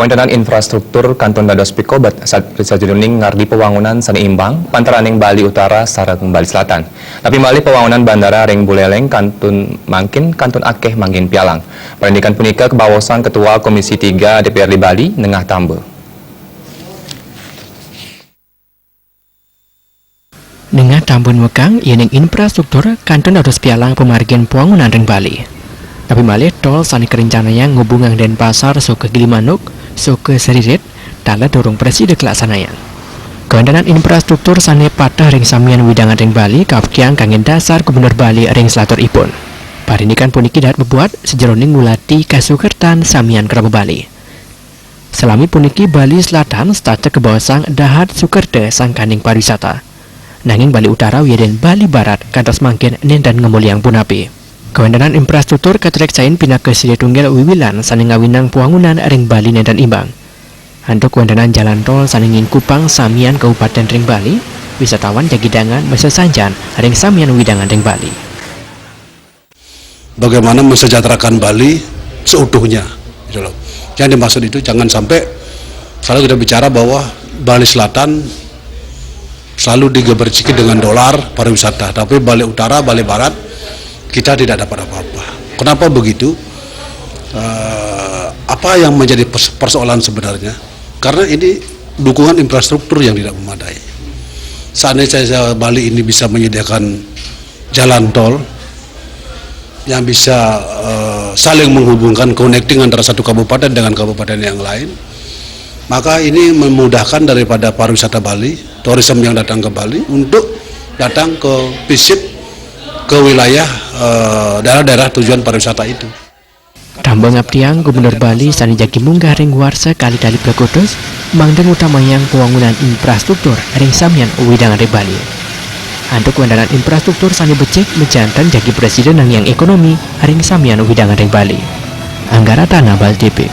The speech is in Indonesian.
Kawentenan infrastruktur Kantun Dados Pikobat sajeroning ngardi pewangunan saniimbang pantaraning Bali Utara sareng Bali Selatan. Tapi Bali pewangunan bandara ring Buleleng Kantun Mangkin Kantun Akeh Mangkin Pialang. Perendikan punika kebawasan Ketua Komisi 3 DPRD Bali Nengah Tambe. Nengah tambun wekang yening infrastruktur Kantun Dados Pialang pemargian pewangunan ring Bali. Tapi malih tol sani kerencanaan ngubungang Denpasar ke Gilimanuk ke Seriret tala dorong presiden kelaksanaan. Kawendanan infrastruktur sani patah ring samian widangan ring Bali kapkiang kangen dasar Gubernur Bali ring selatur ipun. Parindikan puniki dahat bebuat sejeroning ngulati kasukertan samian kerabu Bali. Selami puniki Bali Selatan stata kebawasang dahat sukerte sangkaning pariwisata. Nanging Bali Utara wieden Bali Barat kantos mangkin nendan ngemuliang punapi. Kawendanan infrastruktur katreksain pindah ke Sidi Tunggal Wiwilan saning ngawinang puangunan ring Bali nendan imbang. Untuk kawendanan jalan tol saninging Kupang Samian Kabupaten ring Bali, wisatawan jagidangan mesesanjan ring Samian Widangan ring Bali. Bagaimana mensejahterakan Bali seutuhnya, gitu loh. Yang dimaksud itu jangan sampai selalu kita bicara bahwa Bali Selatan selalu digeberciki dengan dolar pariwisata, tapi Bali Utara, Bali Barat kita tidak dapat apa-apa. Kenapa begitu? Apa yang menjadi persoalan sebenarnya? Karena ini dukungan infrastruktur yang tidak memadai. Seandainya Bali ini bisa menyediakan jalan tol yang bisa saling menghubungkan, connecting antara satu kabupaten dengan kabupaten yang lain, maka ini memudahkan daripada pariwisata Bali, tourism yang datang ke Bali untuk datang ke visit ke wilayah daerah-daerah tujuan pariwisata itu. Tambang abdiang Gubernur Bali sani jagi munggah ring warsa kali-kali Blekodos mangdeng utamayang pembangunan infrastruktur ring samian widangan ring Bali. Untuk kawendanan infrastruktur sani becik menjantan jagi presiden yang ekonomi ring samian widangan ring Bali. Anggara Tanah Bal DP.